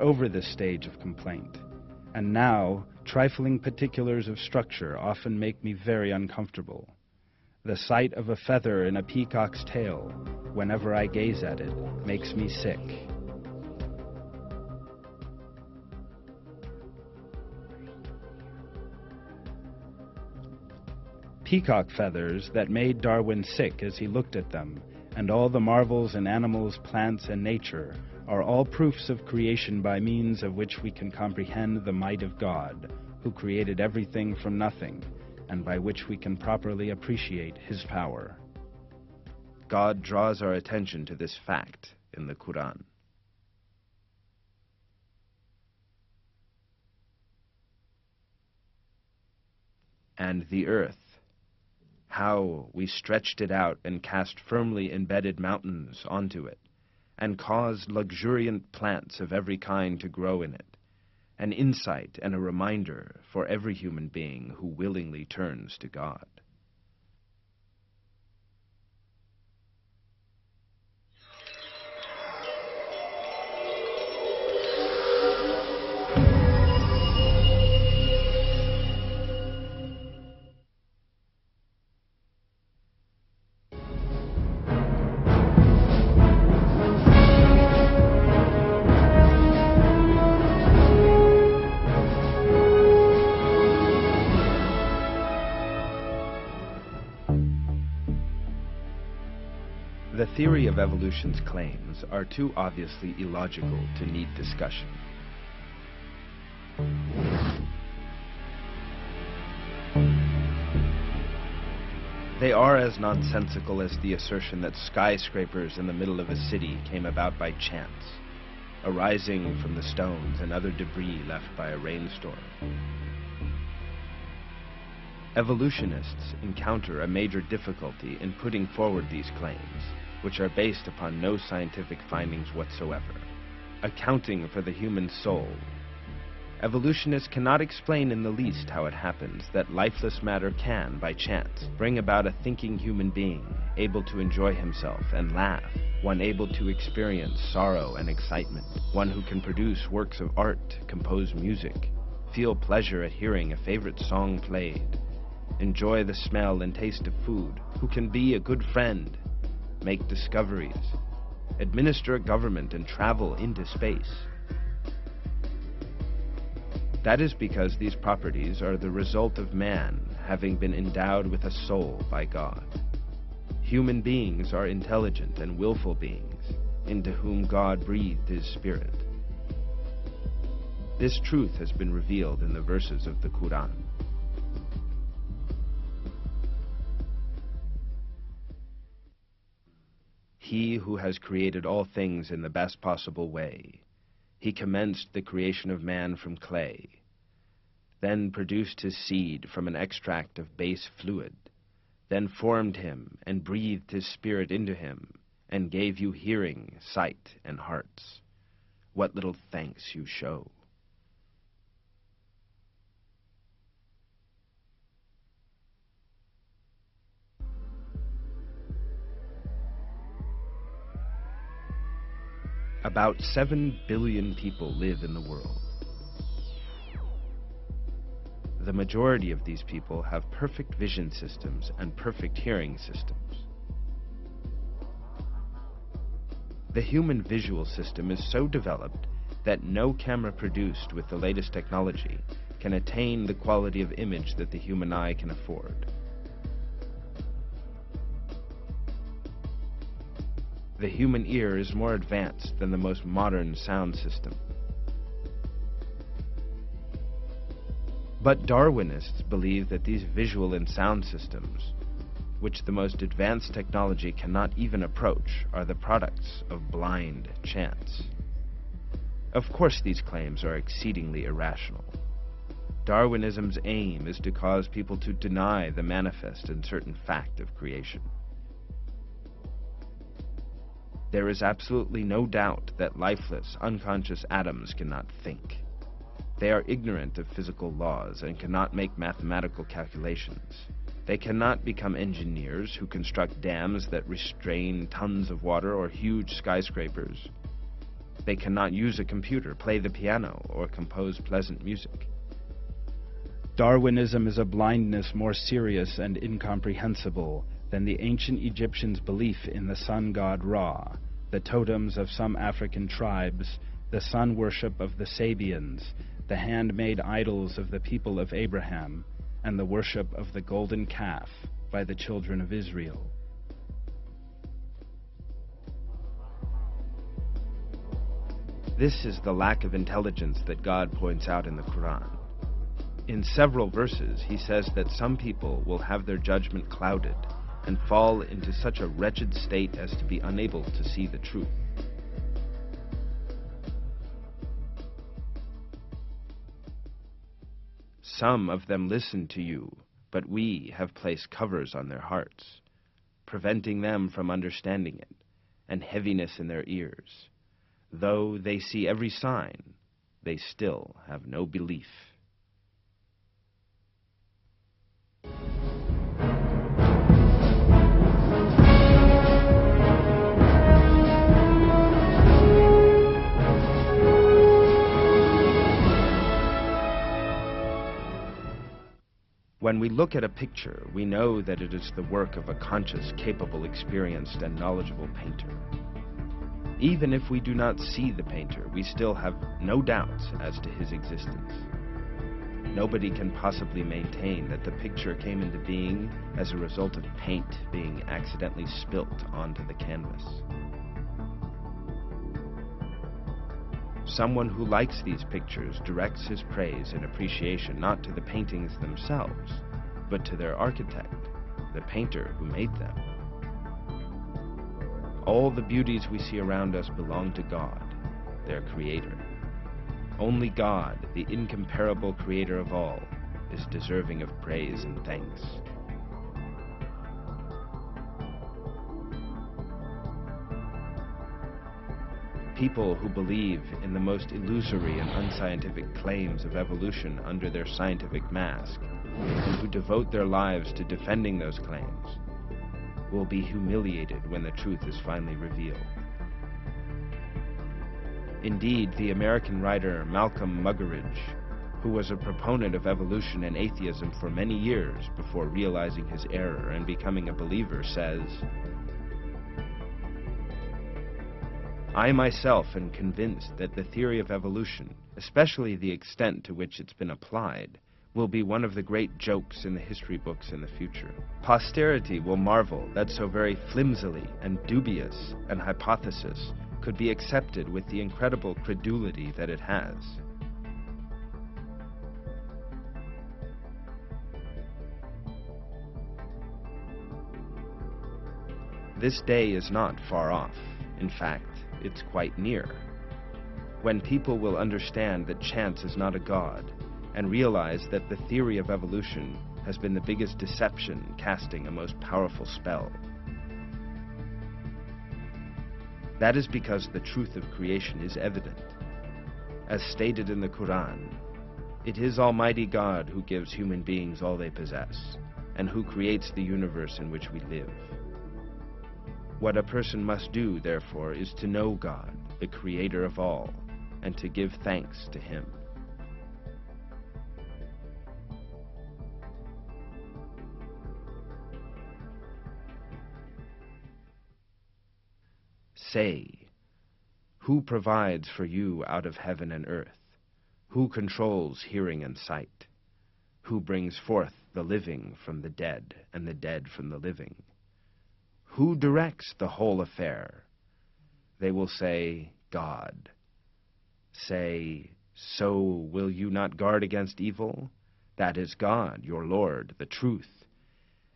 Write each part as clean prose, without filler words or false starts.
over this stage of complaint, and now trifling particulars of structure often make me very uncomfortable. The sight of a feather in a peacock's tail, whenever I gaze at it, makes me sick. Peacock feathers that made Darwin sick as he looked at them, and all the marvels in animals, plants, and nature, are all proofs of creation by means of which we can comprehend the might of God, who created everything from nothing, and by which we can properly appreciate his power. God draws our attention to this fact in the Quran. And the earth, how we stretched it out and cast firmly embedded mountains onto it, and caused luxuriant plants of every kind to grow in it, an insight and a reminder for every human being who willingly turns to God. The theory of evolution's claims are too obviously illogical to need discussion. They are as nonsensical as the assertion that skyscrapers in the middle of a city came about by chance, arising from the stones and other debris left by a rainstorm. Evolutionists encounter a major difficulty in putting forward these claims, which are based upon no scientific findings whatsoever, accounting for the human soul. Evolutionists cannot explain in the least how it happens that lifeless matter can, by chance, bring about a thinking human being, able to enjoy himself and laugh, one able to experience sorrow and excitement, one who can produce works of art, compose music, feel pleasure at hearing a favorite song played, enjoy the smell and taste of food, who can be a good friend, make discoveries, administer a government, and travel into space. That is because these properties are the result of man having been endowed with a soul by God. Human beings are intelligent and willful beings, into whom God breathed his spirit. This truth has been revealed in the verses of the Quran. He who has created all things in the best possible way, he commenced the creation of man from clay, then produced his seed from an extract of base fluid, then formed him and breathed his spirit into him, and gave you hearing, sight, and hearts. What little thanks you show! About 7 billion people live in the world. The majority of these people have perfect vision systems and perfect hearing systems. The human visual system is so developed that no camera produced with the latest technology can attain the quality of image that the human eye can afford. The human ear is more advanced than the most modern sound system. But Darwinists believe that these visual and sound systems, which the most advanced technology cannot even approach, are the products of blind chance. Of course, these claims are exceedingly irrational. Darwinism's aim is to cause people to deny the manifest and certain fact of creation. There is absolutely no doubt that lifeless, unconscious atoms cannot think. They are ignorant of physical laws and cannot make mathematical calculations. They cannot become engineers who construct dams that restrain tons of water or huge skyscrapers. They cannot use a computer, play the piano, or compose pleasant music. Darwinism is a blindness more serious and incomprehensible than the ancient Egyptians' belief in the sun god Ra, the totems of some African tribes, the sun worship of the Sabians, the handmade idols of the people of Abraham, and the worship of the golden calf by the children of Israel. This is the lack of intelligence that God points out in the Quran. In several verses, he says that some people will have their judgment clouded and fall into such a wretched state as to be unable to see the truth. Some of them listen to you, but we have placed covers on their hearts, preventing them from understanding it, and heaviness in their ears. Though they see every sign, they still have no belief. When we look at a picture, we know that it is the work of a conscious, capable, experienced, and knowledgeable painter. Even if we do not see the painter, we still have no doubts as to his existence. Nobody can possibly maintain that the picture came into being as a result of paint being accidentally spilt onto the canvas. Someone who likes these pictures directs his praise and appreciation not to the paintings themselves, but to their architect, the painter who made them. All the beauties we see around us belong to God, their creator. Only God, the incomparable creator of all, is deserving of praise and thanks. People who believe in the most illusory and unscientific claims of evolution under their scientific mask, and who devote their lives to defending those claims, will be humiliated when the truth is finally revealed. Indeed, the American writer Malcolm Muggeridge, who was a proponent of evolution and atheism for many years before realizing his error and becoming a believer, says, "I myself am convinced that the theory of evolution, especially the extent to which it's been applied, will be one of the great jokes in the history books in the future. Posterity will marvel that so very flimsily and dubious an hypothesis could be accepted with the incredible credulity that it has." This day is not far off. In fact, it's quite near, when people will understand that chance is not a god, and realize that the theory of evolution has been the biggest deception casting a most powerful spell. That is because the truth of creation is evident. As stated in the Quran, it is Almighty God who gives human beings all they possess, and who creates the universe in which we live. What a person must do, therefore, is to know God, the creator of all, and to give thanks to him. Say, who provides for you out of heaven and earth? Who controls hearing and sight? Who brings forth the living from the dead and the dead from the living? Who directs the whole affair? They will say, God. Say, so will you not guard against evil? That is God, your Lord, the truth.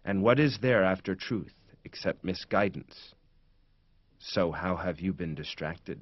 And what is there after truth except misguidance? So how have you been distracted?